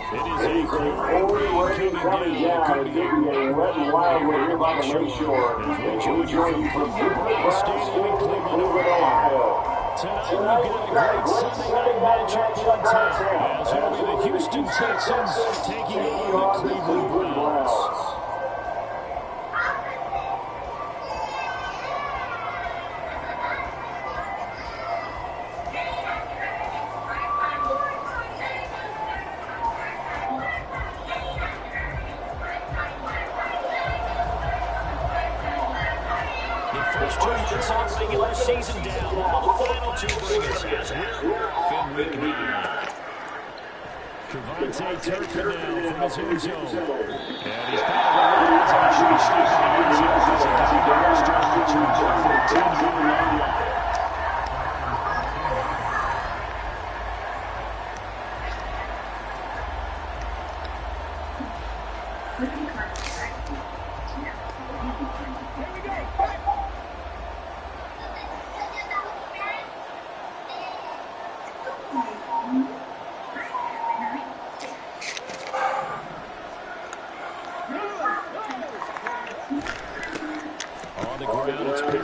It is a pouring rain coming down. It could be a wet and wild one here by the Lakeshore. As we join you from Football Stadium in Cleveland, Ohio. Tonight we've got a great Sunday night matchup on tap, as it'll be the Houston Texans taking on the Cleveland Browns. Regular season down. All the final two bring us as we're off in week 9. Cavante Turpin now from his own zone. And he's got a rise on short step in the end zone as he got the first down return to the 14-yard line.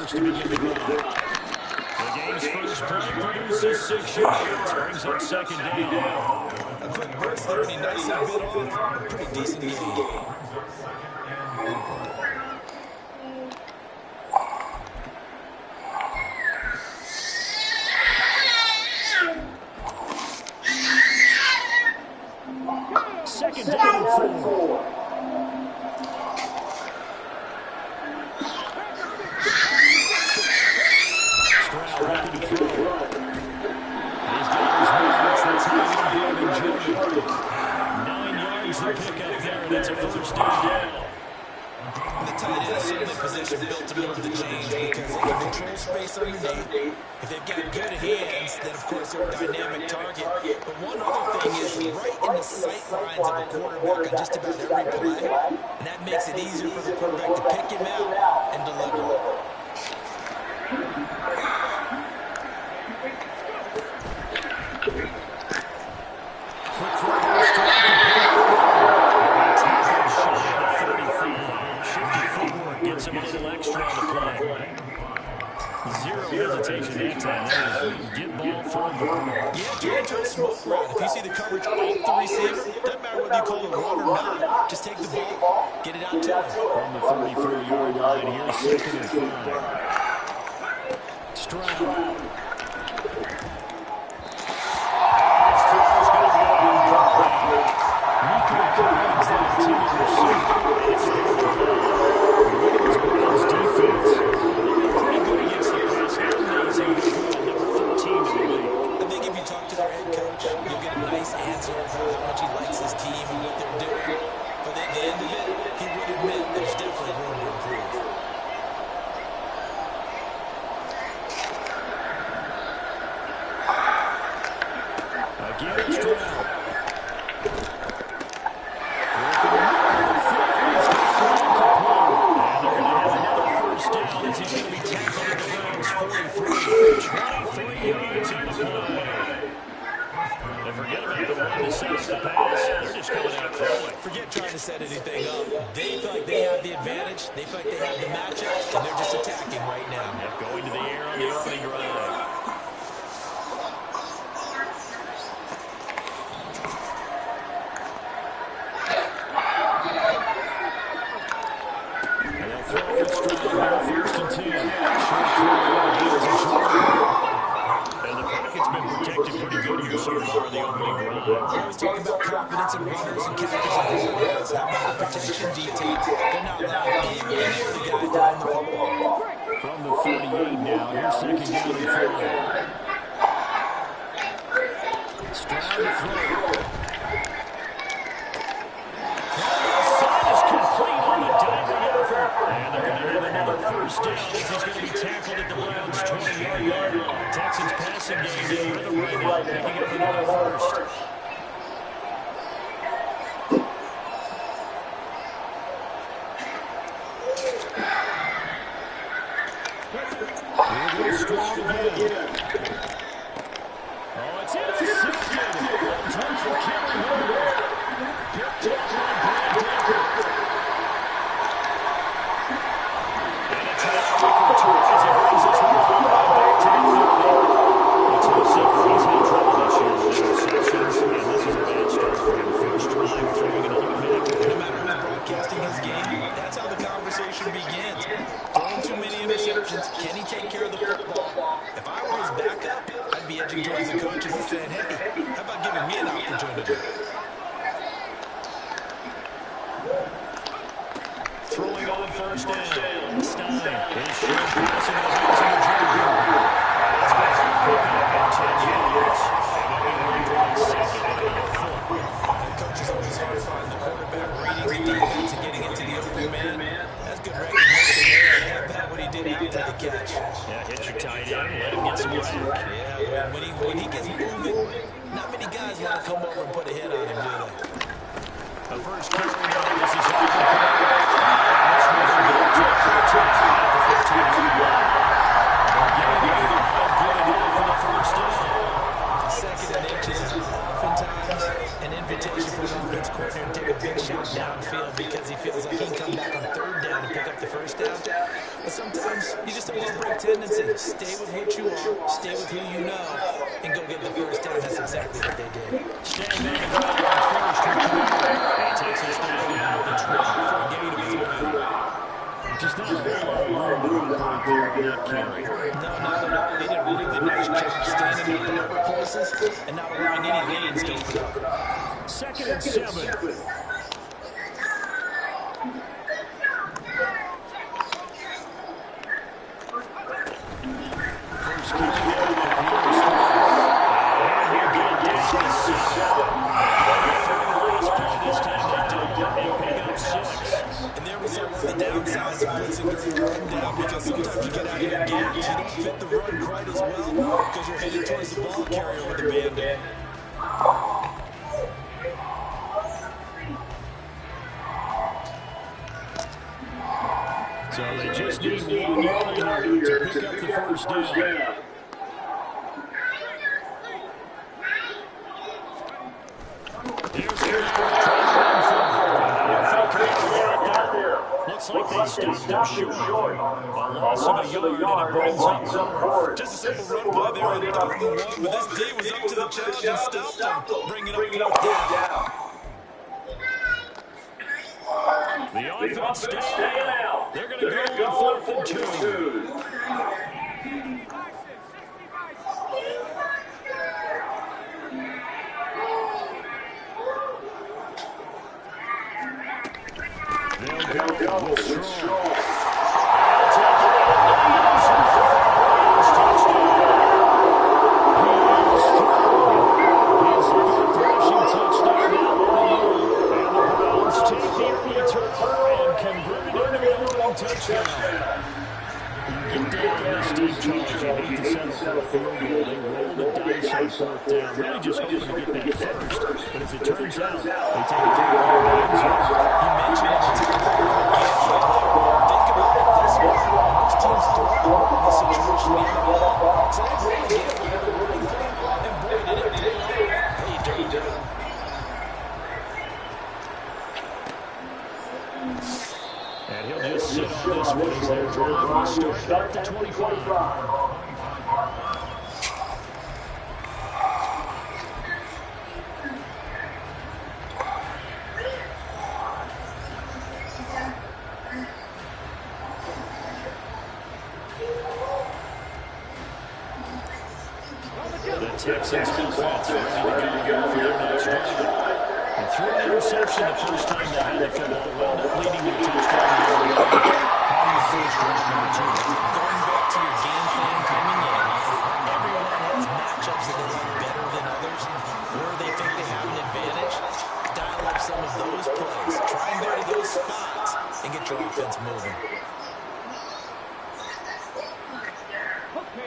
To begin the drive. The game's first play produces 6 yards, brings up second down. A quick burst there, and he nicely bit off a pretty decent game. Second down and 4. That's a first down. The tight end is certainly position built to build the change because they can control space underneath. If they've got good hands, then of course they're a dynamic target. But one other thing is right in the sight lines of a quarterback on just about every play, and that makes it easier for the quarterback to pick him out and deliver. Gets him a little extra on the play. Zero hesitation that time. That is get ball from the Yeah, get into a smoke route. If you see the coverage off the receiver, doesn't matter whether you call it a run or not. Just take the ball, get it out to him. From the 34-yard line, here's second and 5. Stroud. Forget trying to set anything up. They feel like they have the advantage. They feel like they have the matchup, and they're just attacking right now. Yep, going to the air on the opening drive. And they'll throw it Stroud here, 1st and 10. Short throw with the heels and shoulder. And the pocket's been protected pretty good here so far in the opening drive. I always talk about confidence in runners and catchers and quarterbacks. How about the protection detail? They're not allowed anywhere near the guy throwing the football. From the 48 now, here's second down and 5. Stroud to throw. Side is complete on the diving effort. And they're going to have another first down as he's going to be tackled at the Browns' 20-yard line. Texans passing game in rhythm right now, picking up another first. Here goes Stroud again. Oh, it's intercepted. On top of Cameron Hubbard. opportunity. Throwing on first down. Stein is short pass into the hands of the junior. That's going to pick up 10 yards. And they'll be running second and about 4. And coach is always hard to find the quarterback reading the defense and getting into the open man. That's good recognition there. And how about what he did after the catch? Yeah, hit your tight end, let him get some whack. Yeah, when he gets moving, not many guys want to come over and put a hit on him, do they? The first carry now, this is off the corner. This one's going to get to the 14 at the 15-yard line. They're getting it 5, good enough for the first down. Second and inches is oftentimes an invitation for an offense coordinator to take a big shot downfield because he feels like he can come back on third down and pick up the first down. But sometimes you just don't want to break tendency. Stay with what you are, stay with who you know, and go get the first down. That's exactly what they did. Standing on the ground on first and 20. He takes us down at the 12 for a gain of 3. Just not a whole lot of room to run through that carry. No. They did a really nice job standing in the proper places and not allowing any lanes to open up. Second and 7. First kick down for Pierre Strong. And he'll get it down to 7. Last play this time they don't. They pick up 6. And there was some of the downsides of blitzing during the run down because sometimes you get out of your games. You don't fit the run quite as well because you're headed towards the ball carrier with the bandit. So they just need 1 yard here to pick up the first down. Here's looks like they stopped him short. A loss of a yard, and it brings up. Just a simple run play there on 3rd and 1, but this D was up to the challenge and stopped him, bringing up 4th down. The offense stays down. They're going to go on 4th and 2. They'll go with Strong. Touchdown. You get down in this deep charge, you need to settle for a field goal. They roll the dice on 4th down, really just hoping to get that first. But as it turns out, they take it down in the end zone. You mentioned it's a good think about it this way. Most teams don't want the situation we have. So they really get it with the running game, and boy, did it pay dirt. And he'll just sit on this one as their drive will start at the 25. The Texans defense ready to go for their next drive. And threw an interception the first time they had the football, wound up leading to a touchdown. How do you first drive number 2? Going back to your game plan coming in, everyone has matchups that they like better than others, where they think they have an advantage. Dial up some of those plays. Try and go to those spots and get your offense moving.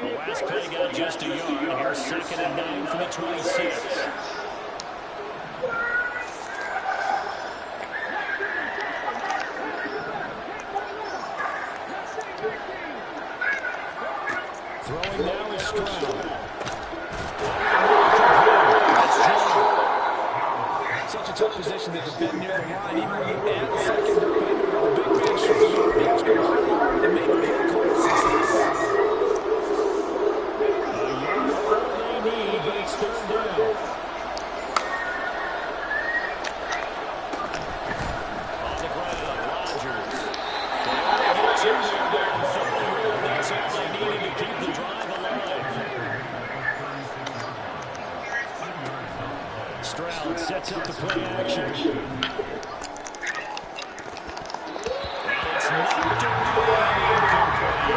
The last play got just a yard. Here's 2nd and 9 from the 26. Throwing now is Stroud. Such a tough position to defend near the line, even when you add the second defender with a big man short. The extra line and make a big call success. They need, but it's 3rd down. On the ground, Rodgers. They only get 2 there on 4th. That's all they needed to keep the drive alive. Stroud sets up the play action. And it's knocked away, incomplete.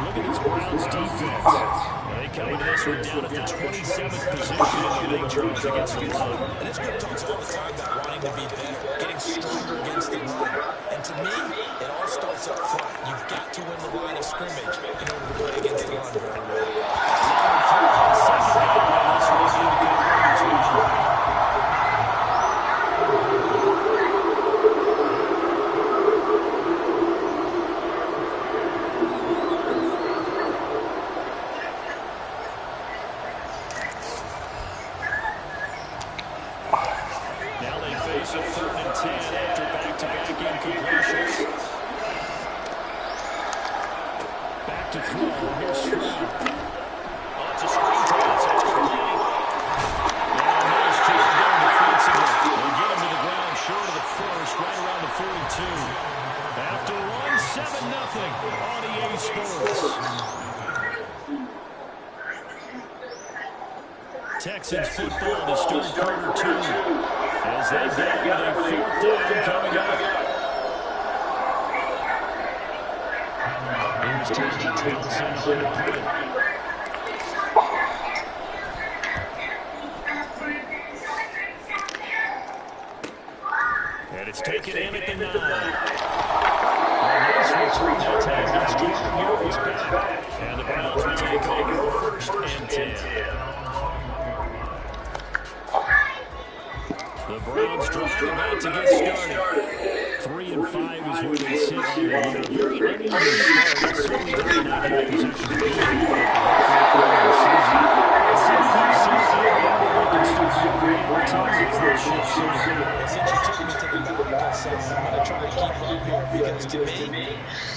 Look at this Browns defense. They come into this one down at the 27th position in the league, Charles, against the run. And this group talks all the time about wanting to be better, getting stronger against the run. And to me, it all starts up front. You've got to win the line of scrimmage in order to play against the run very well. It's a 3rd and 10 after back-to-back incompletions. Back to throw. Here's Stroud. Oh, it's a screen pass. That's complete. And nice job there defensively. They get him to the ground short of the first, right around the 42. After one, 7-0 on EA Sports. Texans football to start quarter 2. As they get with a 4th down coming up. Here's Tony Townsend on the punt. And it's taken in at the 9. Nice return that time. Gets 12 yards back. And the Browns will take over 1st and 10. The Browns drive about to get started. 3 and 5 is where they sit on the year. Very uneven start. Certainly doesn't have that position to be in the season. Since you took me to the medical side, I'm going to try to keep up here because to me,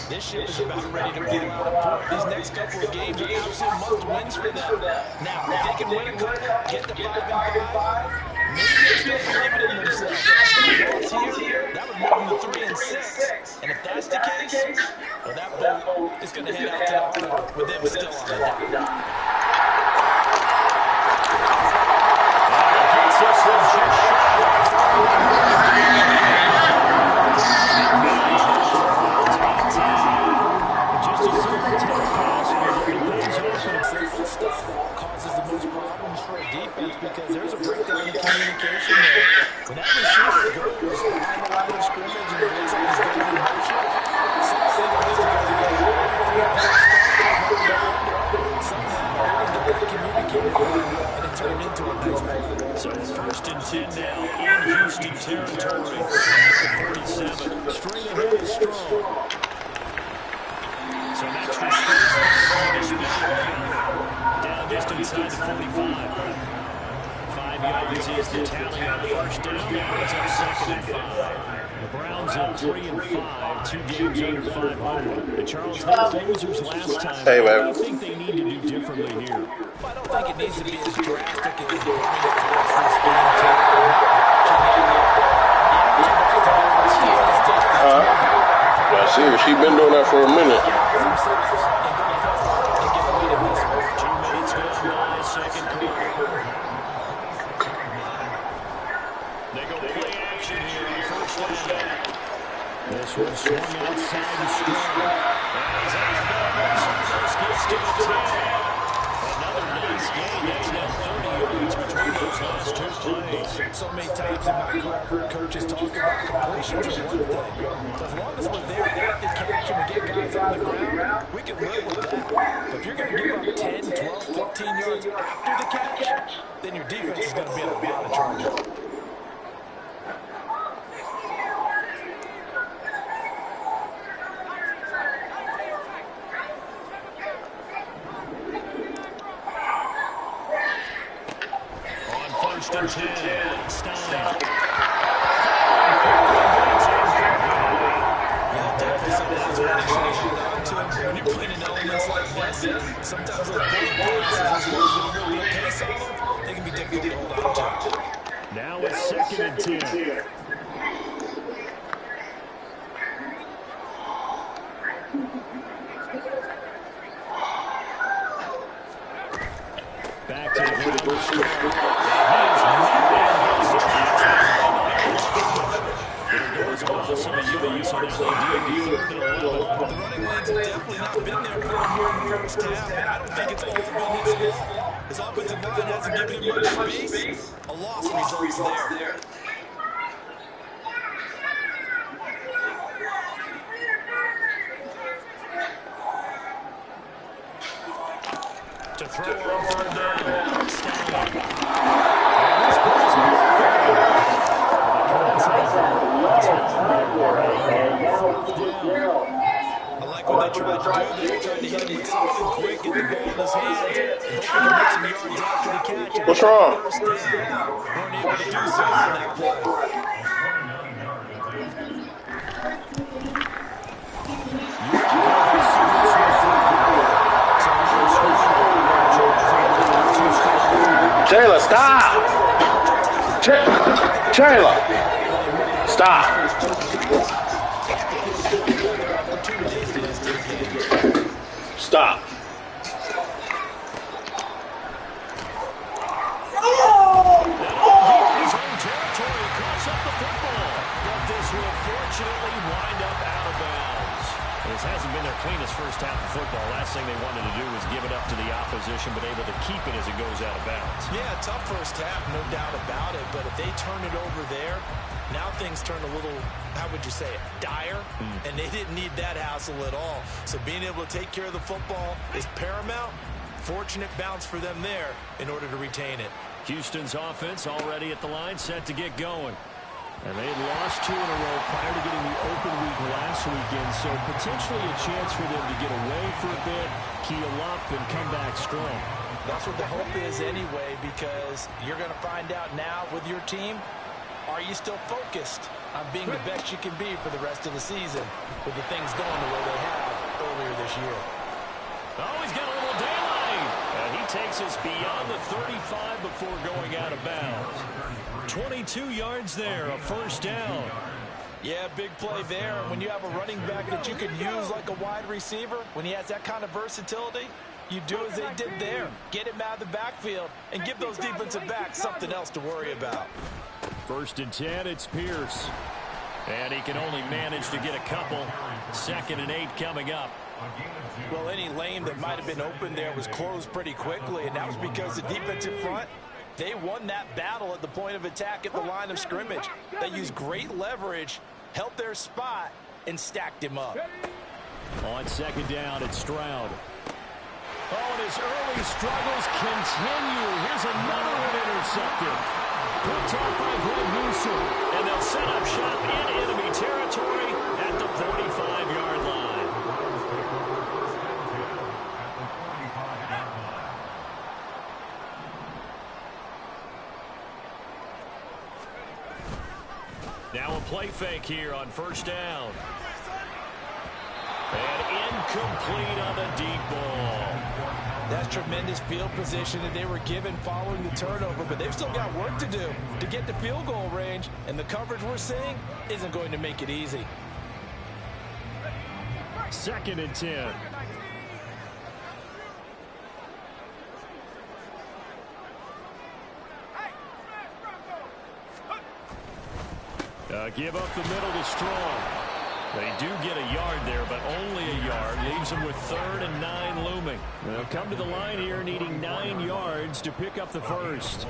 this ship is about ready to pull out a port. These next couple of games are absolute must-wins for them. Now, if they can win a couple, get to 5 and 5, maybe they're still believing in themselves. Loss here, that would move them to 3 and 6. And if that's the case, well, that boat is going to head out to the harbor with them still on the dock. Causes the most problems for a defense because there's a breakdown in communication there. When that receiver goes behind the line of scrimmage and it looks like he's going in motion, something has to go together. Somehow they're going to communicate and it turned into a nice play. So 1st and 10 now in Houston territory. At the 47. Straight ahead is Strong. Some extra space on display. Down just inside the 45. 5 yards is the tally on 1st down. Now it's up 2nd and 5. The Browns at 3 and 5, 2 games under 500. And Charles, they were losers last time. Hey, what do you think they need to do differently here? I don't think it needs to be as drastic as running across this game tape. I see her. She's been doing that for a minute. 2 minutes gone by, 2nd quarter. They go play action here on 1st down. This one swung outside the screen. As Alabama gets to the 10. Another nice game. That's now 30 yards between those last 2 plays. So many times in my career, coaches talk about completions are one thing. As long as we're there at the catch and we get guys on the ground, we can live with that. But if you're going to give up 10, 12, 15 yards after the catch, then your defense is going to be in a lot of trouble. And 10. Stein. When you're playing in elements like this, sometimes those big passes, those ones with a little bit of pace on them, they can be difficult to hold on to. Now it's 2nd and 10. Back to the ground. He is much space, a loss results there. To throw on third down, Stein. And this ball's moving. I like what they tried to do there. Tried to hit him with something quick, get the ball in his hands, and hope he can get some yards after the catch. What's wrong? First down. Weren't able to do so on that play. Taylor, stop! Taylor, stop! Stop. This hasn't been their cleanest first half of football. Last thing they wanted to do was give it up to the opposition, but able to keep it as it goes out of bounds. Yeah, tough first half, no doubt about it. But if they turn it over there, now things turn a little, how would you say it, dire? And they didn't need that hassle at all. So being able to take care of the football is paramount. Fortunate bounce for them there in order to retain it. Houston's offense already at the line, set to get going. And they had lost 2 in a row prior to getting the open week last weekend, so potentially a chance for them to get away for a bit, keel up, and come back strong. That's what the hope is anyway, because you're going to find out now with your team, are you still focused on being the best you can be for the rest of the season with the things going the way they have earlier this year? Oh, he's got a little daylight. And he takes us beyond the 35 before going out of bounds. 22 yards there, a first down. Yeah, big play there. When you have a running back that you can use like a wide receiver, when he has that kind of versatility, you do as they did there. Get him out of the backfield and give those defensive backs something else to worry about. 1st and 10, it's Pierce. And he can only manage to get a couple. 2nd and 8 coming up. Well, any lane that might have been open there was closed pretty quickly, and that was because the defensive front, they won that battle at the point of attack at the line of scrimmage. They used great leverage, held their spot, and stacked him up. On 2nd down, it's Stroud. Oh, and his early struggles continue. Here's another one intercepted. Picked off by Greg Newsom. And they'll set up shop in enemy territory at the 45-yard line. Now a play fake here on 1st down. And incomplete on the deep ball. That's tremendous field position that they were given following the turnover, but they've still got work to do to get to field goal range, and the coverage we're seeing isn't going to make it easy. 2nd and 10. Give up the middle to Strong. They do get a yard there, but only a yard. Leaves them with 3rd and 9 looming. They'll come to the line here needing 9 yards to pick up the first.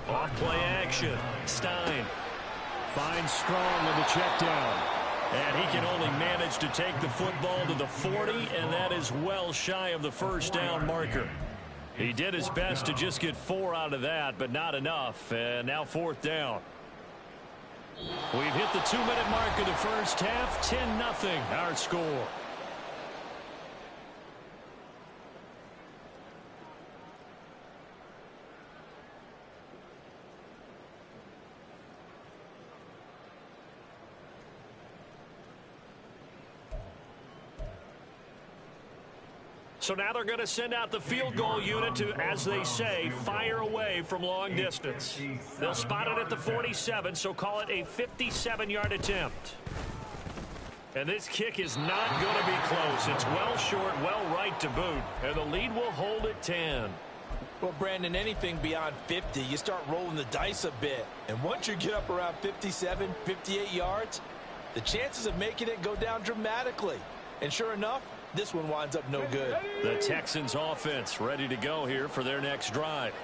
Off play action. Stein finds Strong with the check down. And he can only manage to take the football to the 40, and that is well shy of the first down marker. He did his best to just get 4 out of that, but not enough. And now 4th down. We've hit the 2-minute mark of the first half. 10-0 our score. So now they're going to send out the field goal unit to, as they say, fire away from long distance. They'll spot it at the 47, so call it a 57-yard attempt. And this kick is not going to be close. It's well short, well right to boot. And the lead will hold at 10. Well, Brandon, anything beyond 50, you start rolling the dice a bit. And once you get up around 57, 58 yards, the chances of making it go down dramatically. And sure enough, this one winds up no good. The Texans offense ready to go here for their next drive.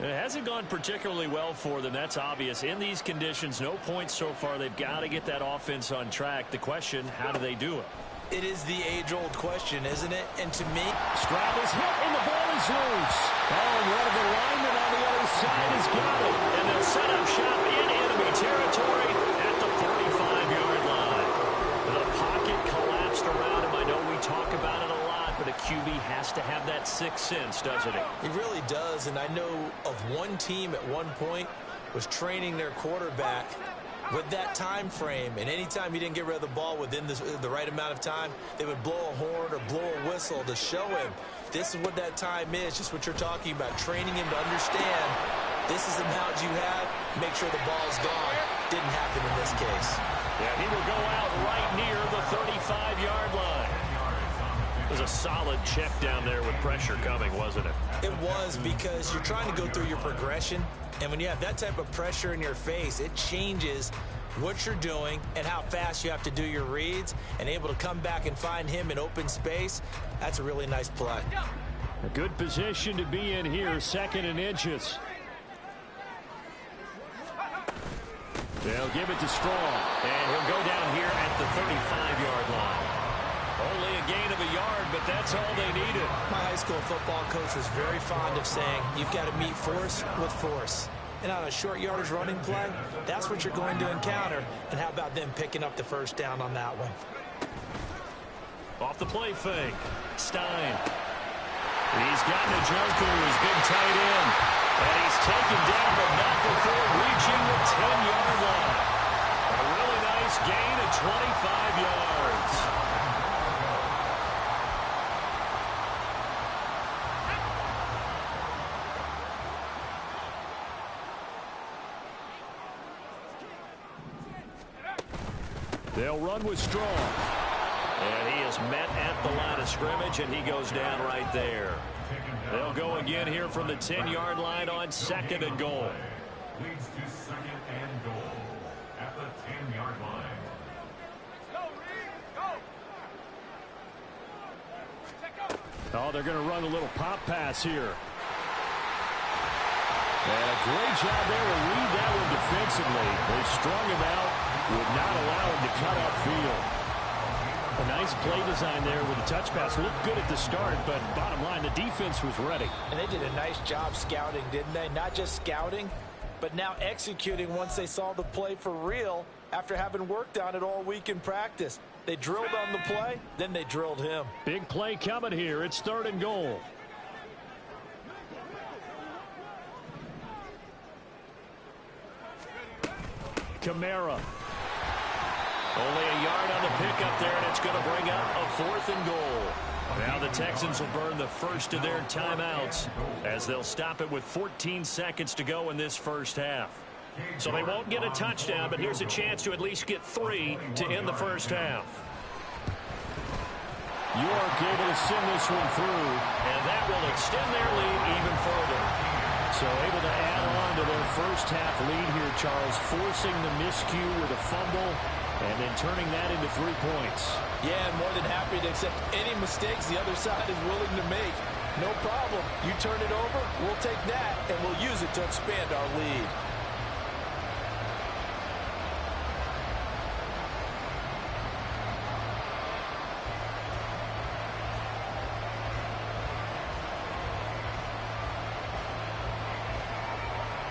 It hasn't gone particularly well for them. That's obvious. In these conditions, no points so far. They've got to get that offense on track. The question, how do they do it? It is the age-old question, isn't it? And to me, Stroud is hit, and the ball is loose. Oh, and one of the linemen on the other side has got it. And they'll set up shop in enemy territory at the 35-yard line. The pocket collapsed around him. I know we talk about it a lot, but a QB has to have that sixth sense, doesn't it? He really does, and I know of one team at one point was training their quarterback with that time frame, and anytime he didn't get rid of the ball within the right amount of time, they would blow a horn or blow a whistle to show him this is what that time is, just what you're talking about, training him to understand this is the amount you have, make sure the ball's gone. Didn't happen in this case. Yeah, he will go out right near the 35-yard line. It was a solid check down there with pressure coming, wasn't it? It was, because you're trying to go through your progression, and when you have that type of pressure in your face, it changes what you're doing and how fast you have to do your reads, and able to come back and find him in open space. That's a really nice play. A good position to be in here, 2nd and inches. They'll give it to Strong, and he'll go down here at the 35-yard line. Only a gain of a yard, but that's all they needed. My high school football coach was very fond of saying, you've got to meet force with force. And on a short yardage running play, that's what you're going to encounter. And how about them picking up the first down on that one? Off the play fake, Stein. He's got Njoku, his big tight end. And he's taken down, but not before reaching the 10-yard line. A really nice gain of 25 yards. They'll run with Strong. And he is met at the line of scrimmage, and he goes down right there. They'll go again here from the 10-yard line on 2nd and goal. Leads to 2nd and goal at the 10-yard line. Oh, they're going to run a little pop pass here. And a great job there to read that one defensively. They strung him out, would not allow him to cut upfield. A nice play design there with a touch pass. Looked good at the start, but bottom line, the defense was ready. And they did a nice job scouting, didn't they? Not just scouting, but now executing once they saw the play for real after having worked on it all week in practice. They drilled on the play, then they drilled him. Big play coming here. It's 3rd and goal. Kamara. Only a yard on the pickup there, and it's going to bring up a 4th and goal. Now the Texans will burn the first of their timeouts as they'll stop it with 14 seconds to go in this first half. So they won't get a touchdown, but here's a chance to at least get 3 to end the first half. York able to send this one through, and that will extend their lead even further. So able to add on to their first half lead here, Charles, forcing the miscue with a fumble and then turning that into 3 points. Yeah, more than happy to accept any mistakes the other side is willing to make. No problem. You turn it over, we'll take that, and we'll use it to expand our lead.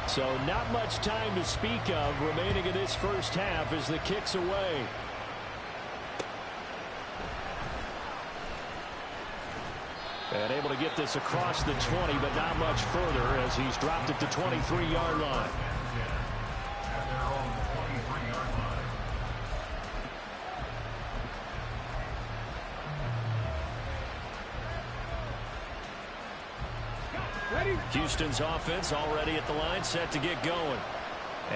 So not much time to speak of remaining in this first half as the kick's away. And able to get this across the 20, but not much further as he's dropped it to 23-yard line. Houston's offense already at the line, set to get going.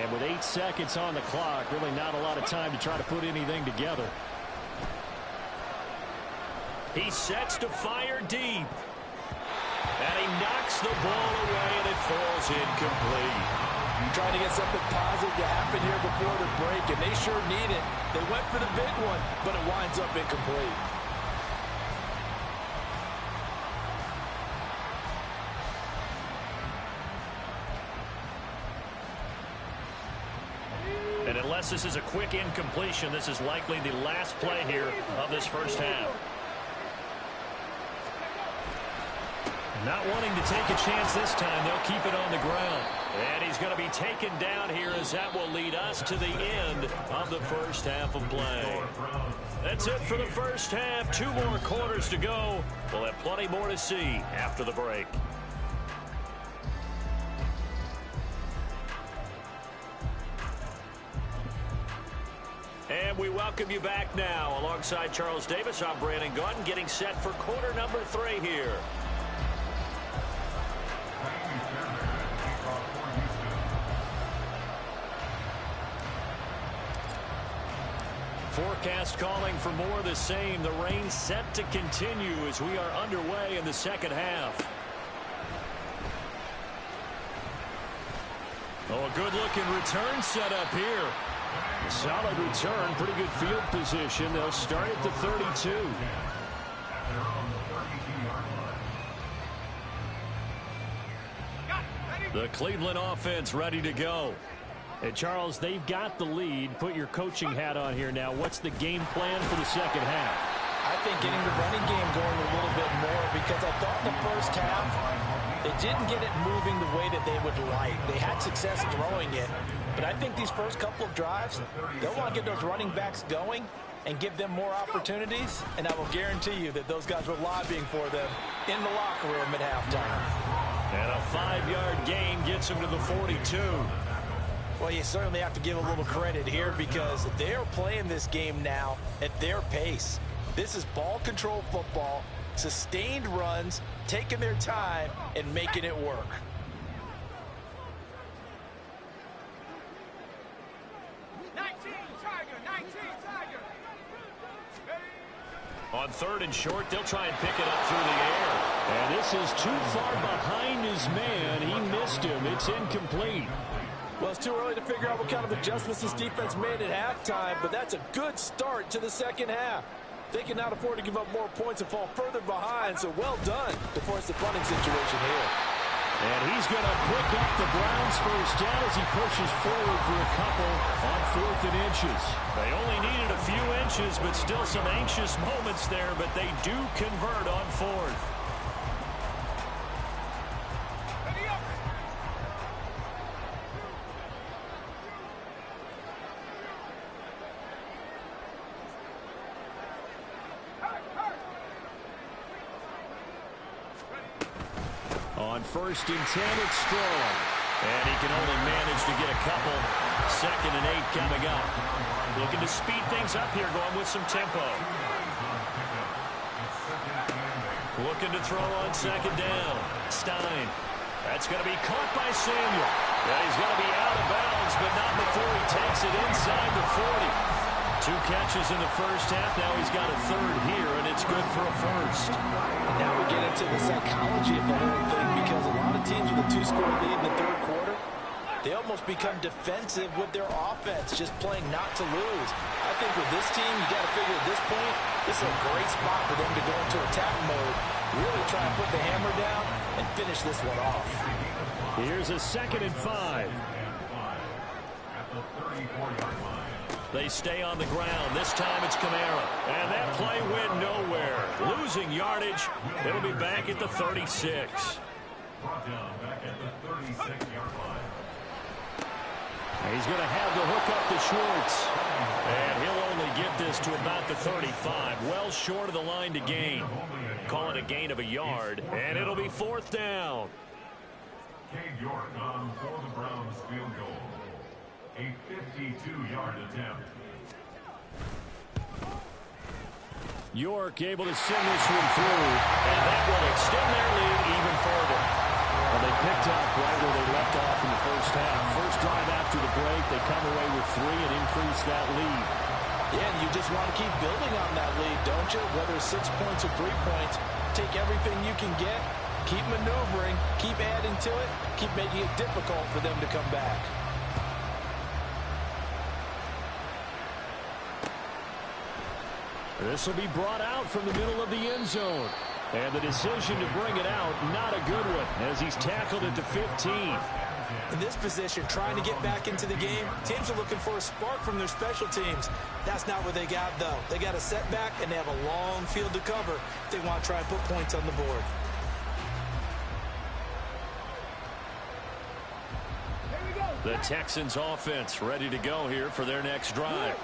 And with 8 seconds on the clock, really not a lot of time to try to put anything together. He sets to fire deep. And he knocks the ball away, and it falls incomplete. Trying to get something positive to happen here before the break, and they sure need it. They went for the big one, but it winds up incomplete. And unless this is a quick incompletion, this is likely the last play here of this first half. Not wanting to take a chance this time, they'll keep it on the ground. And he's going to be taken down here as that will lead us to the end of the first half of play. That's it for the first half. 2 more quarters to go. We'll have plenty more to see after the break. And we welcome you back now. Alongside Charles Davis, I'm Brandon Gaudin, getting set for quarter number 3 here. Forecast calling for more of the same. The rain set to continue as we are underway in the second half. Oh, a good-looking return set up here. Solid return, pretty good field position. They'll start at the 32. The Cleveland offense ready to go. And Charles, they've got the lead. Put your coaching hat on here now. What's the game plan for the second half? I think getting the running game going a little bit more, because I thought in the first half they didn't get it moving the way that they would like. They had success throwing it, but I think these first couple of drives, they'll want to get those running backs going and give them more opportunities, and I will guarantee you that those guys were lobbying for them in the locker room at halftime. And a 5-yard gain gets him to the 42. Well, you certainly have to give a little credit here because they're playing this game now at their pace. This is ball control football, sustained runs, taking their time, and making it work. On 3rd and short, they'll try and pick it up through the air. And this is too far behind his man. He missed him. It's incomplete. Well, it's too early to figure out what kind of adjustments this defense made at halftime, but that's a good start to the second half. They can not afford to give up more points and fall further behind, so well done to force the punting situation here. And he's going to pick up the Browns' first down as he pushes forward for a couple on 4th and inches. They only needed a few inches, but still some anxious moments there, but they do convert on 4th. On 1st and 10, it's strong. And he can only manage to get a couple. 2nd and 8 coming up. Looking to speed things up here, going with some tempo. Looking to throw on 2nd down. Stein. That's going to be caught by Samuel. And he's going to be out of bounds, but not before he takes it inside the 40. 2 catches in the first half. Now he's got a 3rd here, and it's good for a 1st. And now we get into the psychology of the whole thing, because a lot of teams with a 2-score lead in the 3rd quarter, they almost become defensive with their offense, just playing not to lose. I think with this team, you got to figure at this point, this is a great spot for them to go into attack mode, really try and put the hammer down and finish this one off. Here's a 2nd and 5. They stay on the ground. This time it's Kamara. And that play went nowhere. Losing yardage. It'll be back at the 36. Brought down back at the 36-yard line. He's going to have to hook up to Schwartz. And he'll only get this to about the 35. Well short of the line to gain. Call it a gain of a yard. And it'll be 4th down. Cade York on for the Browns field goal. A 52-yard attempt. York able to send this one through, and that will extend their lead even further. Well, they picked up right where they left off in the first half. First drive after the break, they come away with 3 and increase that lead. Yeah, and you just want to keep building on that lead, don't you? Whether it's 6 points or 3 points, take everything you can get, keep maneuvering, keep adding to it, keep making it difficult for them to come back. This will be brought out from the middle of the end zone. And the decision to bring it out, not a good one, as he's tackled at the 15. In this position, trying to get back into the game, teams are looking for a spark from their special teams. That's not what they got, though. They got a setback, and they have a long field to cover if they want to try and put points on the board. The Texans offense ready to go here for their next drive.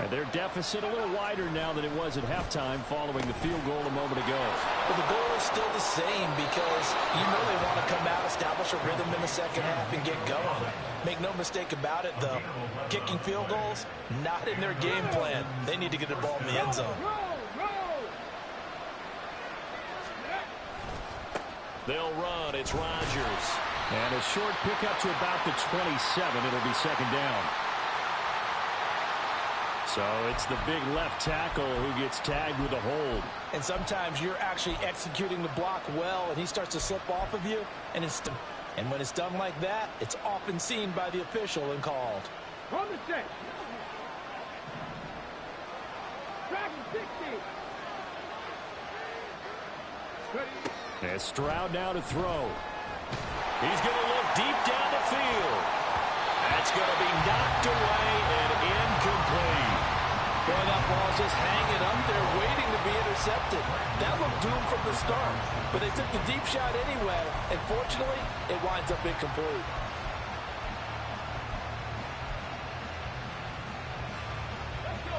And their deficit a little wider now than it was at halftime following the field goal a moment ago. But the goal is still the same because you know they want to come out, establish a rhythm in the second half, and get going. Make no mistake about it, though. Kicking field goals, not in their game plan. They need to get the ball in the end zone. They'll run. It's Rodgers. And a short pickup to about the 27. It'll be second down. So it's the big left tackle who gets tagged with a hold. And sometimes you're actually executing the block well, and he starts to slip off of you, and when it's done like that, it's often seen by the official and called. On the set. Dragon 60. And Stroud now to throw. He's going to look deep down the field. That's going to be knocked away and incomplete. Boy, that ball's just hanging up there waiting to be intercepted. That looked doomed from the start, but they took the deep shot anyway, and fortunately, it winds up incomplete.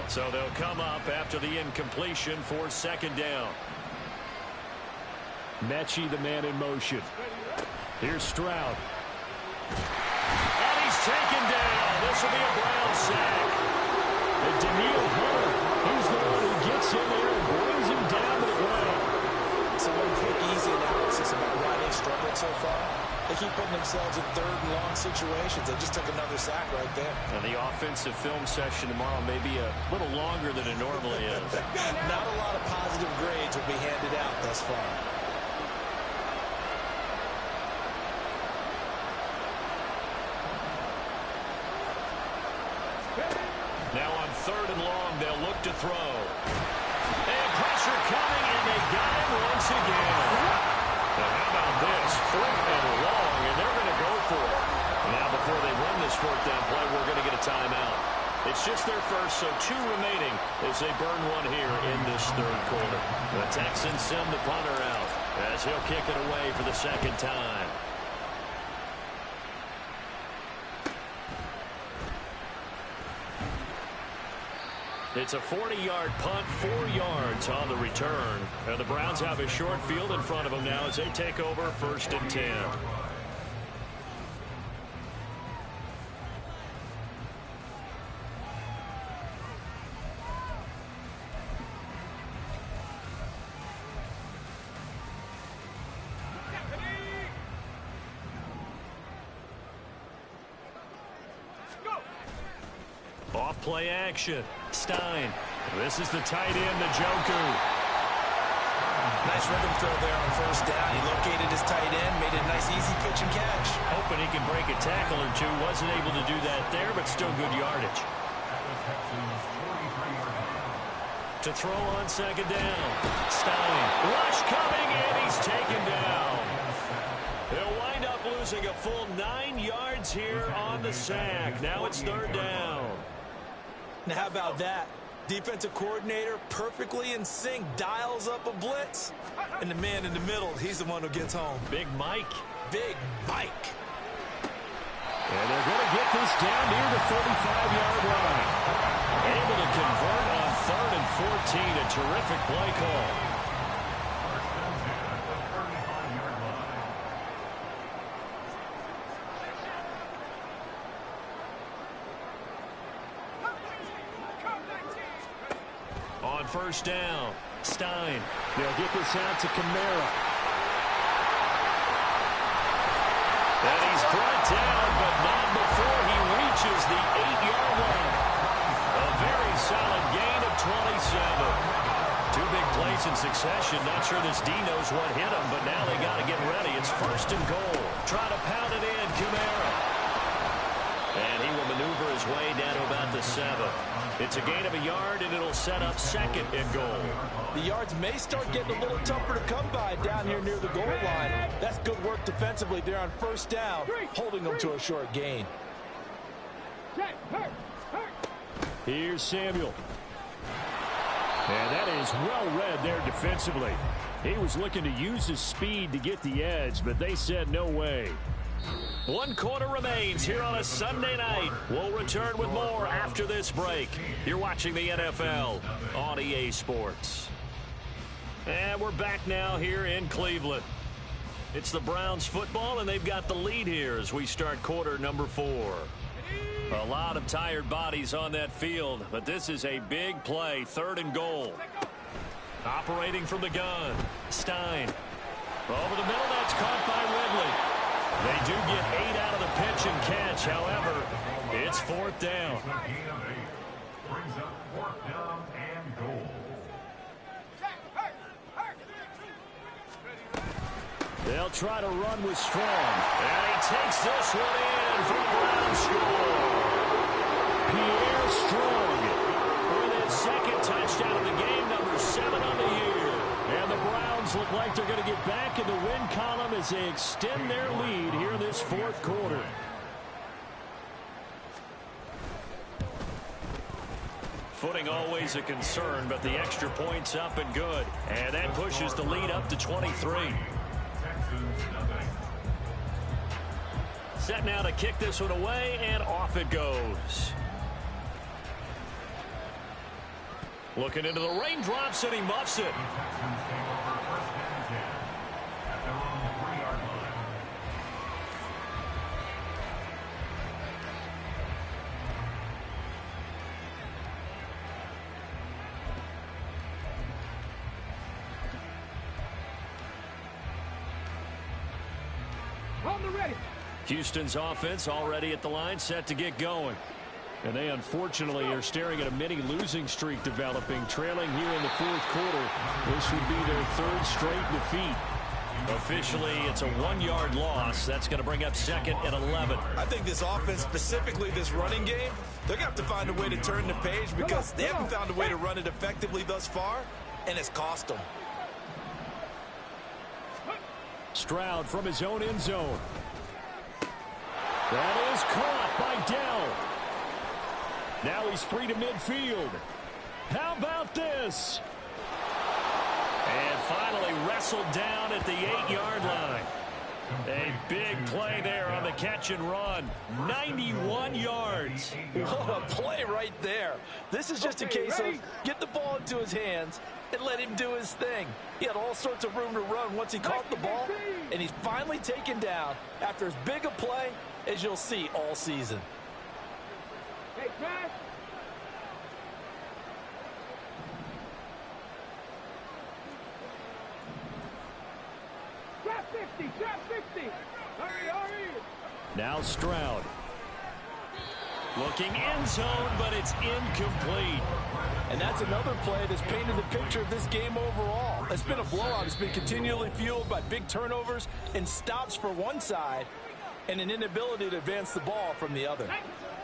So they'll come up after the incompletion for second down. Mechie, the man in motion. Here's Stroud. And he's taken down. This will be a Brown sack. And Daniil Hunter, he's the one who gets in there and brings him down to the ground. So one quick, easy analysis about why they struggled so far. They keep putting themselves in third and long situations. They just took another sack right there. And the offensive film session tomorrow may be a little longer than it normally is. Not a lot of positive grades will be handed out thus far. Now on third and long, they'll look to throw. And pressure coming, and they got him once again. Now how about this? Fourth and long, and they're going to go for it. Now before they run this fourth down play, we're going to get a timeout. It's just their first, so 2 remaining as they burn one here in this third quarter. The Texans send the punter out as he'll kick it away for the second time. It's a 40-yard punt, 4 yards on the return. And the Browns have a short field in front of them now as they take over 1st and 10. Off-play action. Stein. This is the tight end, Njoku. Nice rhythm throw there on first down. He located his tight end, made it a nice easy pitch and catch. Hoping he can break a tackle or two. Wasn't able to do that there, but still good yardage. To throw on second down. Stein. Rush coming, and he's taken down. They'll wind up losing a full 9 yards here on the sack. Now it's third down. Now how about that? Defensive coordinator perfectly in sync, dials up a blitz. And the man in the middle, he's the one who gets home. Big Mike. Big Mike. And they're going to get this down near the 35-yard line. Able to convert on 3rd and 14. A terrific play call. On first down, Stein. They'll get this out to Kamara. And he's brought down, but not before he reaches the 8-yard line. A very solid gain of 27. 2 big plays in succession. Not sure this D knows what hit him, but now they got to get ready. It's 1st and goal. Try to pound it in, Kamara. And he will maneuver goes way down to about the 7. It's a gain of a yard, and it'll set up 2nd and goal. The yards may start getting a little tougher to come by down here near the goal line. That's good work defensively there on 1st down, holding them to a short gain. Here's Samuel. And that is well read there defensively. He was looking to use his speed to get the edge, but they said no way. 1 quarter remains here on a Sunday night. We'll return with more after this break. You're watching the NFL on EA Sports. And we're back now here in Cleveland. It's the Browns football, and they've got the lead here as we start quarter number 4. A lot of tired bodies on that field, but this is a big play, 3rd and goal. Operating from the gun, Stein. Over the middle, that's caught by Ridley. They do get 8 out of the pitch and catch, however, it's 4th down. Brings up 4th down and goal. They'll try to run with Strong. And he takes this one in for the Browns score. Pierre Strong with his 2nd touchdown of the game, number 7 on the year. And the Browns look like they're going to get back in the win column as they extend their lead here in this 4th quarter. Footing always a concern, but the extra point's up and good. And that pushes the lead up to 23. Set now to kick this one away, and off it goes. Looking into the raindrops, and he muffs it. On the ready. Houston's offense already at the line, set to get going. And they unfortunately are staring at a mini losing streak developing, trailing here in the 4th quarter. This would be their 3rd straight defeat. Officially, it's a 1-yard loss. That's going to bring up 2nd and 11. I think this offense, specifically this running game, they're going to have to find a way to turn the page because they haven't found a way to run it effectively thus far, and it's cost them. Stroud from his own end zone. That is caught by Dell. Now he's free to midfield. How about this? And finally wrestled down at the 8-yard line. A big play there on the catch and run. 91 yards. What a play right there. This is just a case of get the ball into his hands and let him do his thing. He had all sorts of room to run once he caught the ball, and he's finally taken down after as big a play as you'll see all season. Hey, pass. Drop 50, drop 50. Hurry. Now Stroud. Looking end zone, but it's incomplete. And that's another play that's painted the picture of this game overall. It's been a blowout. It's been continually fueled by big turnovers and stops for one side and an inability to advance the ball from the other.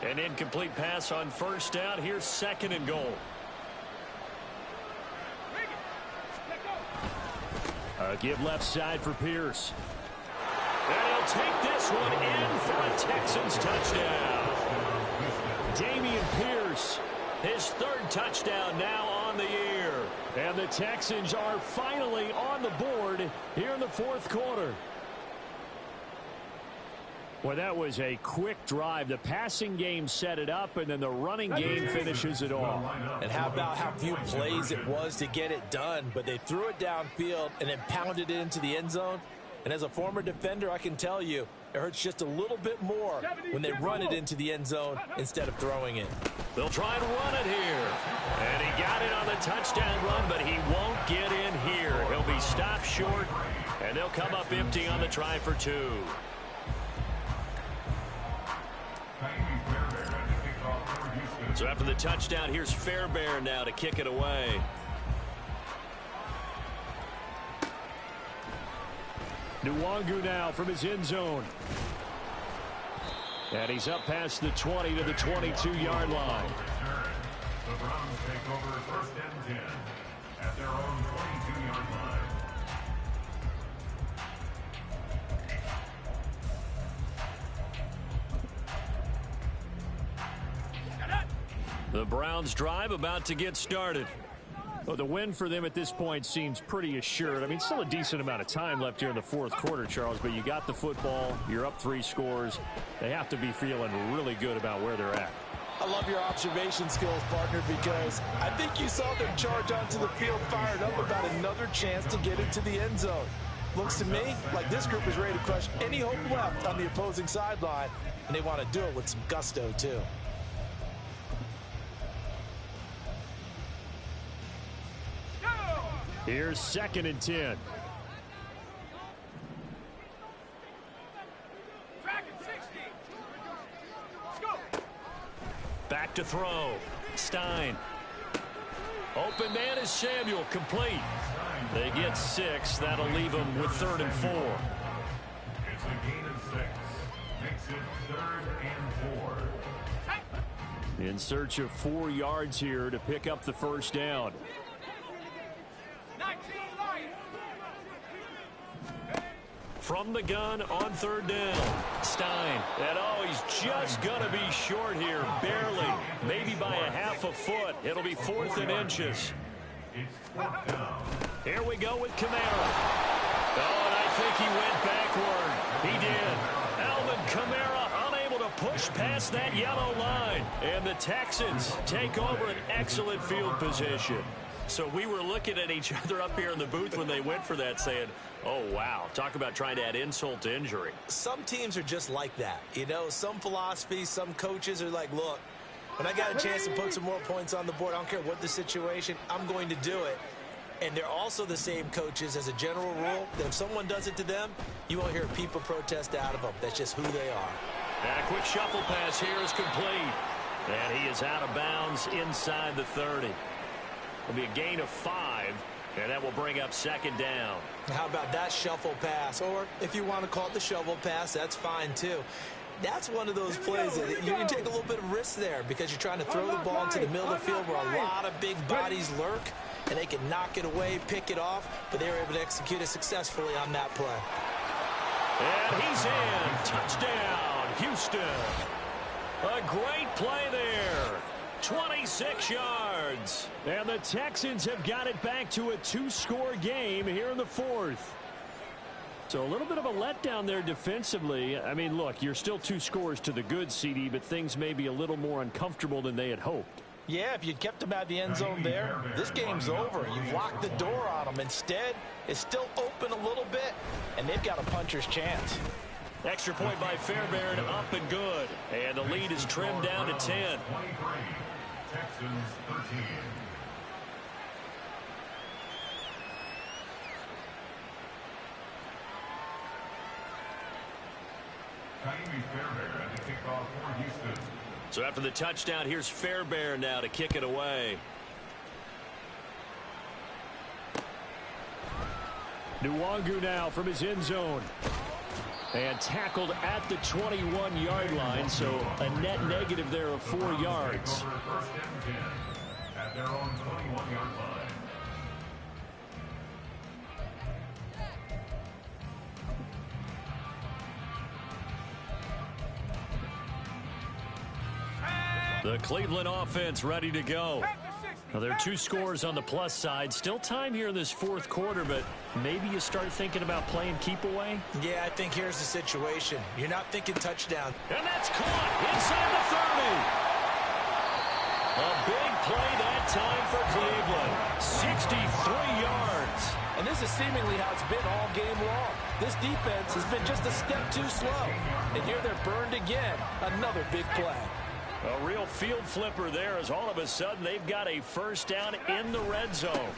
An incomplete pass on 1st down. Here's 2nd and goal. Give left side for Pierce. And he'll take this one in for a Texans touchdown. Damian Pierce, his 3rd touchdown now on the year. And the Texans are finally on the board here in the 4th quarter. Well, that was a quick drive. The passing game set it up, and then the running game finishes it off. And how about how few plays it was to get it done, but they threw it downfield and then pounded it into the end zone. And as a former defender, I can tell you, it hurts just a little bit more when they run it into the end zone instead of throwing it. They'll try and run it here. And he got it on the touchdown run, but he won't get in here. He'll be stopped short, and they'll come up empty on the try for 2. So after the touchdown, here's Fairbairn now to kick it away. Nwangu now from his end zone. And he's up past the 20 to the 22-yard line. The Browns take over 1st and 10 at their own 22-yard line. The Browns drive about to get started. Well, the win for them at this point seems pretty assured. I mean, still a decent amount of time left here in the fourth quarter, Charles, but you got the football, you're up 3 scores. They have to be feeling really good about where they're at. I love your observation skills, partner, because I think you saw them charge onto the field fired up about another chance to get into the end zone. Looks to me like this group is ready to crush any hope left on the opposing sideline, and they want to do it with some gusto, too. Here's 2nd and 10. Back to throw. Stein. Open man is Samuel. Complete. They get 6. That'll leave them with 3rd and 4. It's a gain of 6. Makes it 3rd and 4. In search of 4 yards here to pick up the first down. From the gun on 3rd down. Stein. And he's just going to be short here. Barely. Maybe by a half a foot. It'll be 4th and inches. It's 4th down. Here we go with Kamara. Oh, and I think he went backward. He did. Alvin Kamara unable to push past that yellow line. And the Texans take over an excellent field position. So we were looking at each other up here in the booth when they went for that saying, oh, wow, talk about trying to add insult to injury. Some teams are just like that. You know, some philosophies, some coaches are like, look, when I got a chance to put some more points on the board, I don't care what the situation, I'm going to do it. And they're also the same coaches as a general rule that if someone does it to them, you won't hear people protest out of them. That's just who they are. And a quick shuffle pass here is complete. And he is out of bounds inside the 30. It'll be a gain of 5, and that will bring up 2nd down. How about that shuffle pass? Or if you want to call it the shovel pass, that's fine too. That's one of those plays that you can take a little bit of risk there because you're trying to throw the ball into the middle of the field where a lot of big bodies lurk, and they can knock it away, pick it off, but they were able to execute it successfully on that play. And he's in. Touchdown, Houston. A great play there. 26 yards. And the Texans have got it back to a 2-score game here in the 4th. So a little bit of a letdown there defensively. I mean, look, you're still 2 scores to the good, CD, but things may be a little more uncomfortable than they had hoped. Yeah, if you'd kept them out of the end zone there, this game's over. You've locked the door on them. Instead, it's still open a little bit, and they've got a puncher's chance. Extra point by Fairbairn, up and good. And the lead is trimmed down to 10. 23. Texans 13. Fairbairn to kick off for Houston. So after the touchdown, here's Fairbairn now to kick it away. Nwangu now from his end zone. And tackled at the 21-yard line, so a net negative there of 4 yards. First and 10 at their own 21-yard line. The Cleveland offense ready to go. Now, there are 2 scores on the plus side. Still time here in this 4th quarter, but maybe you start thinking about playing keep away? Yeah, I think here's the situation. You're not thinking touchdown. And that's caught inside the 30. A big play that time for Cleveland. 63 yards. And this is seemingly how it's been all game long. This defense has been just a step too slow. And here they're burned again. Another big play. A real field flipper there as all of a sudden they've got a first down in the red zone.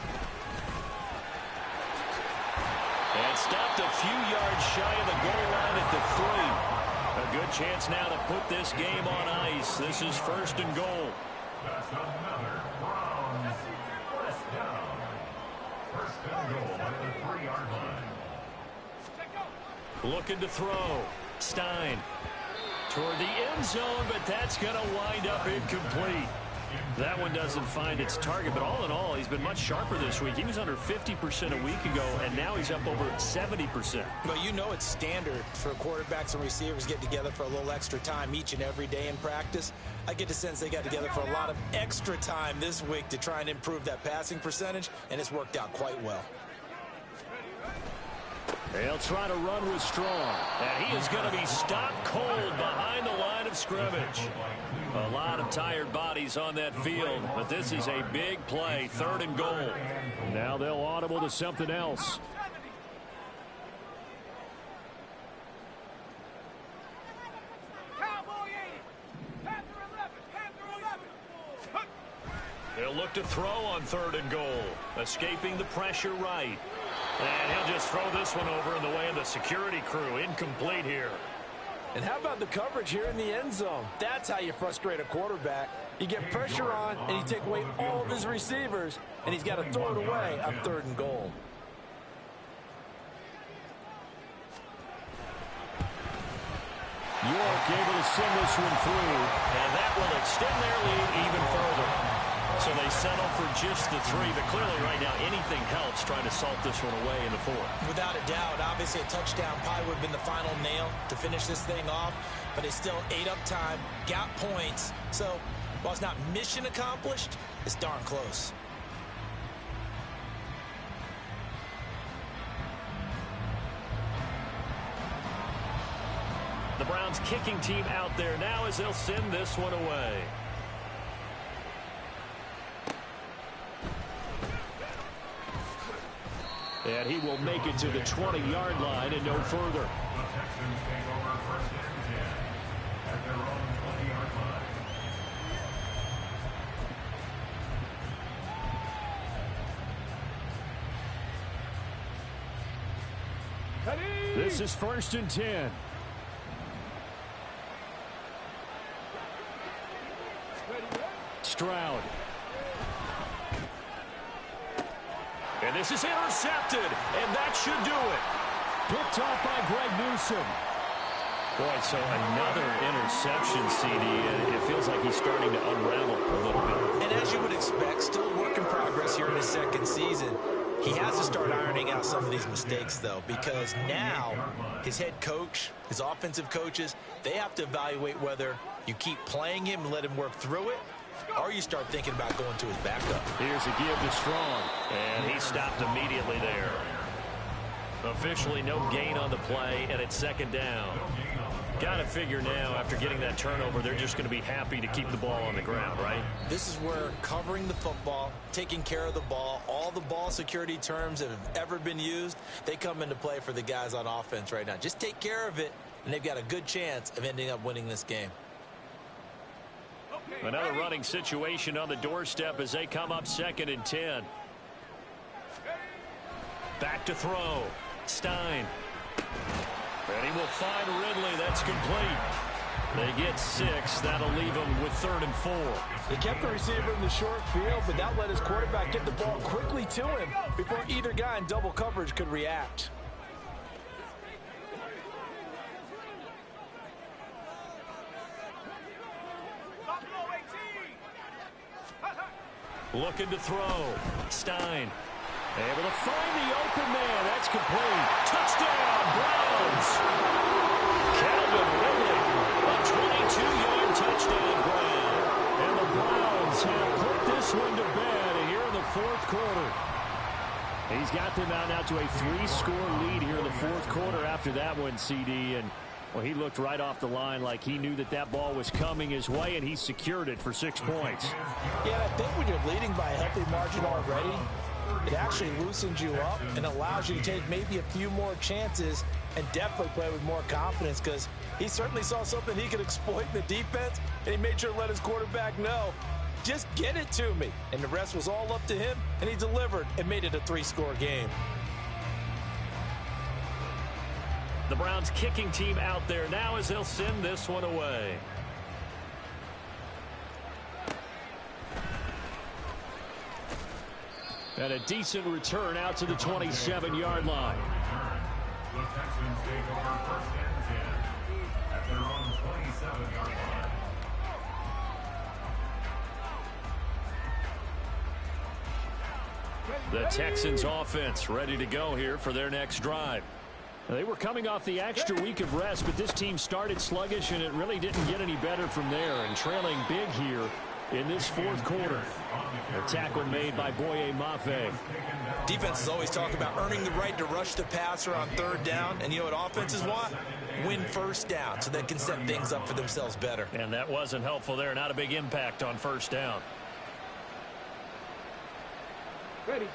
And stopped a few yards shy of the goal line at the 3. A good chance now to put this game on ice. This is 1st and goal. That's another Browns first down. 1st and goal at the 3-yard line. Looking to throw. Stein. Toward the end zone, but that's going to wind up incomplete. That one doesn't find its target, but all in all, he's been much sharper this week. He was under 50% a week ago, and now he's up over 70%. But you know it's standard for quarterbacks and receivers get together for a little extra time each and every day in practice. I get the sense they got together for a lot of extra time this week to try and improve that passing percentage, and it's worked out quite well. They'll try to run with Strong, and he is going to be stopped cold behind the line of scrimmage. A lot of tired bodies on that field, but this is a big play, 3rd and goal. Now they'll audible to something else. They'll look to throw on 3rd and goal, escaping the pressure right. And he'll just throw this one over in the way of the security crew. Incomplete here. And how about the coverage here in the end zone? That's how you frustrate a quarterback. You get pressure on, and you take away all of his receivers, and he's got to throw it away on 3rd and goal. York able to send this one through, and that will extend their lead even further. So they settle for just the 3, but clearly right now anything helps trying to salt this one away in the 4th. Without a doubt, obviously a touchdown probably would have been the final nail to finish this thing off, but it's still ate up time, got points. So while it's not mission accomplished, it's darn close. The Browns kicking team out there now as they'll send this one away. And he will make it to the 20-yard line and no further. This is 1st and 10. Stroud. And this is intercepted, and that should do it. Picked off by Greg Newsome. Boy, so another interception, CD, and it feels like he's starting to unravel a little bit. And as you would expect, still work in progress here in his 2nd season. He has to start ironing out some of these mistakes, though, because now his head coach, his offensive coaches, they have to evaluate whether you keep playing him and let him work through it, or you start thinking about going to his backup. Here's a give to Strong, and he stopped immediately there. Officially no gain on the play, and it's 2nd down. Got to figure now, after getting that turnover, they're just going to be happy to keep the ball on the ground, right? This is where covering the football, taking care of the ball, all the ball security terms that have ever been used, they come into play for the guys on offense right now. Just take care of it, and they've got a good chance of ending up winning this game. Another running situation on the doorstep as they come up 2nd and 10. Back to throw. Stein. And he will find Ridley. That's complete. They get 6. That'll leave them with 3rd and 4. He kept the receiver in the short field, but that let his quarterback get the ball quickly to him before either guy in double coverage could react. Looking to throw. Stein. Able to find the open man. That's complete. Touchdown, Browns. Calvin Ridley. A 22-yard touchdown grab. And the Browns have put this one to bed here in the 4th quarter. He's got them out now to a 3-score lead here in the 4th quarter after that one, CD. And well, he looked right off the line like he knew that that ball was coming his way, and he secured it for 6 points. Yeah, I think when you're leading by a healthy margin already, it actually loosens you up and allows you to take maybe a few more chances and definitely play with more confidence, because he certainly saw something he could exploit in the defense, and he made sure to let his quarterback know, just get it to me. And the rest was all up to him, and he delivered and made it a 3-score game. The Browns kicking team out there now as they'll send this one away. And a decent return out to the 27-yard line. The Texans take over 1st and 10 at their own 27. The Texans offense ready to go here for their next drive. They were coming off the extra week of rest, but this team started sluggish, and it really didn't get any better from there, and trailing big here in this fourth quarter. A tackle made by Boye Mafe. Defenses always talk about earning the right to rush the passer on third down, and you know what offenses want? Win first down so they can set things up for themselves better. And that wasn't helpful there. Not a big impact on first down.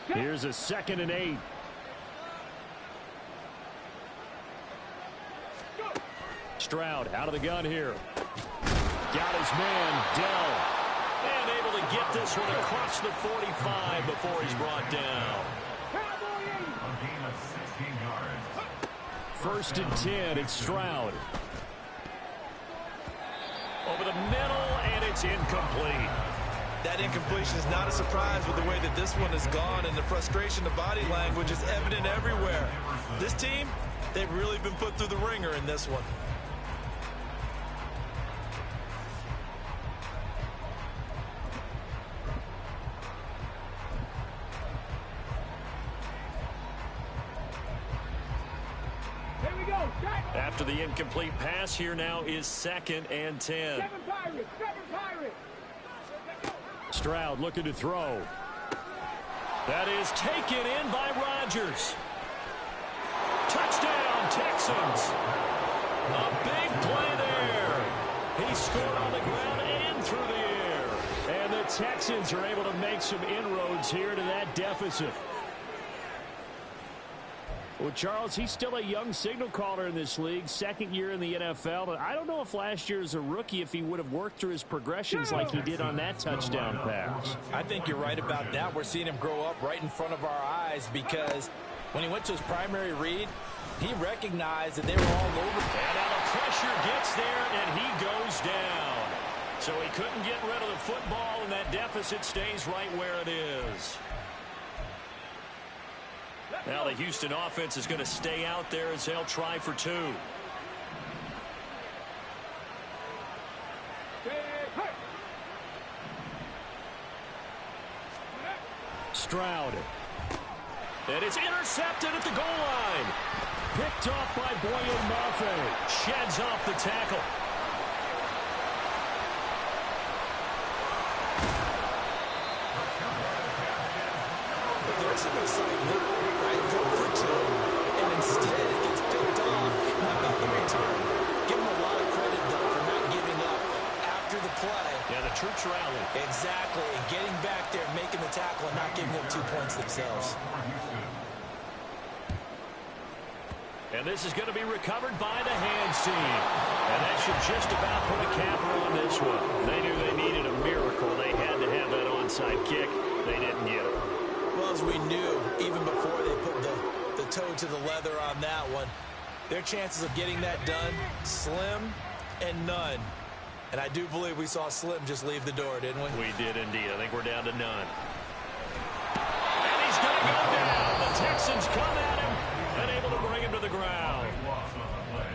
Here's a 2nd and 8. Stroud out of the gun here. Got his man, Dell. And able to get this one across the 45 before he's brought down. 1st and 10, it's Stroud. Over the middle, and it's incomplete. That incompletion is not a surprise with the way that this one has gone, and the frustration of body language is evident everywhere. This team, they've really been put through the ringer in this one. After the incomplete pass, here now is 2nd and 10. Seven Pirates. Stroud looking to throw. That is taken in by Rodgers. Touchdown, Texans. A big play there. He scored on the ground and through the air. And the Texans are able to make some inroads here to that deficit. Well, Charles, he's still a young signal caller in this league, 2nd year in the NFL. But I don't know if last year as a rookie, if he would have worked through his progressions like he did on that touchdown pass. I think you're right about that. We're seeing him grow up right in front of our eyes because when he went to his primary read, he recognized that they were all over. And now the pressure gets there, and he goes down. So he couldn't get rid of the football, and that deficit stays right where it is. Now the Houston offense is going to stay out there as they'll try for 2. Stroud. And it's intercepted at the goal line. Picked off by Boye Mafe. Sheds off the tackle. There's some excitement. Right, go for 2. And instead it gets picked off. How about the return? Give him a lot of credit, though, for not giving up after the play. Yeah, the troops rallied. Exactly. Getting back there, making the tackle, and not giving up 2 points themselves. And this is going to be recovered by the hands team. And that should just about put a capper on this one. They knew they needed a miracle. They had to have that onside kick. They didn't get it. Well, as we knew, even before they put the toe to the leather on that one, their chances of getting that done, slim and none. And I do believe we saw Slim just leave the door, didn't we? We did indeed. I think we're down to none. And he's going to go down. The Texans come at him and able to bring him to the ground.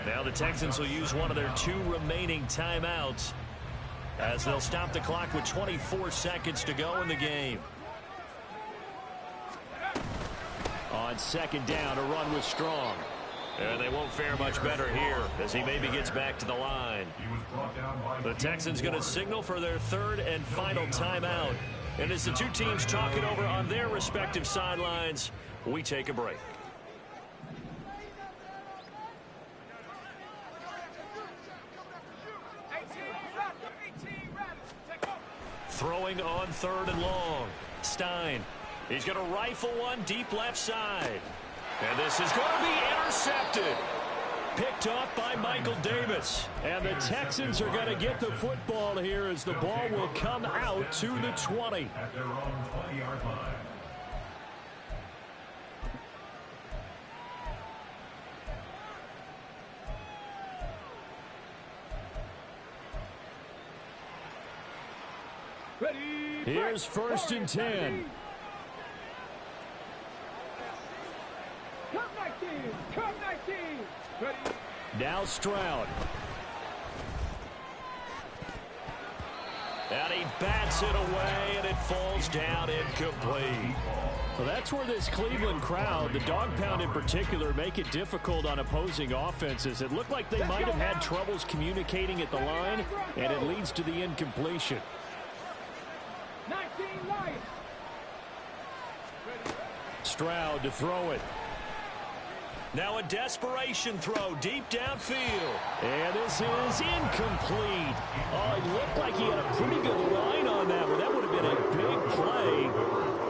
Now the Texans will use one of their 2 remaining timeouts as they'll stop the clock with 24 seconds to go in the game. On 2nd down, a run was strong. And they won't fare much better here as he maybe gets back to the line. The Texans going to signal for their 3rd and final timeout. And as the 2 teams talk it over on their respective sidelines, we take a break. Throwing on 3rd and long. Stein. He's going to rifle one deep left side. And this is going to be intercepted. Picked off by Michael Davis. And the Texans are going to get the football here as the ball will come out to the 20. At their own 20-yard line. Here's 1st and 10. Come 19. Ready. Now Stroud. And he bats it away, and it falls down incomplete. Well, that's where this Cleveland crowd, the dog pound in particular, make it difficult on opposing offenses. It looked like they might have had troubles communicating at the line, and it leads to the incompletion. 19 Lions. Stroud to throw it. Now a desperation throw deep downfield. And this is incomplete. Oh, it looked like he had a pretty good line on that one. That would have been a big play,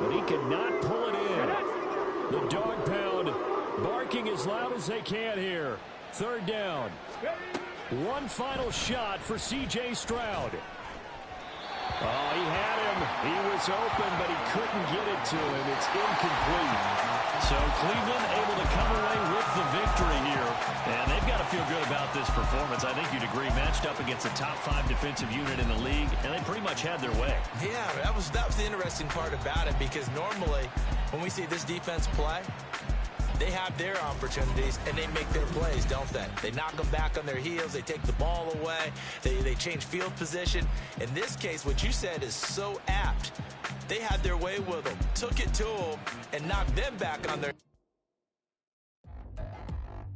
but he could not pull it in. The dog pound barking as loud as they can here. Third down. One final shot for C.J. Stroud. Oh, he had him. He was open, but he couldn't get it to him. It's incomplete. So Cleveland able to come away with the victory here. And they've got to feel good about this performance. I think you'd agree, matched up against a top 5 defensive unit in the league, and they pretty much had their way. Yeah, that was the interesting part about it, because normally when we see this defense play, they have their opportunities, and they make their plays, don't they? They knock them back on their heels. They take the ball away. They change field position. In this case, what you said is so apt. They had their way with them, took it to them, and knocked them back on their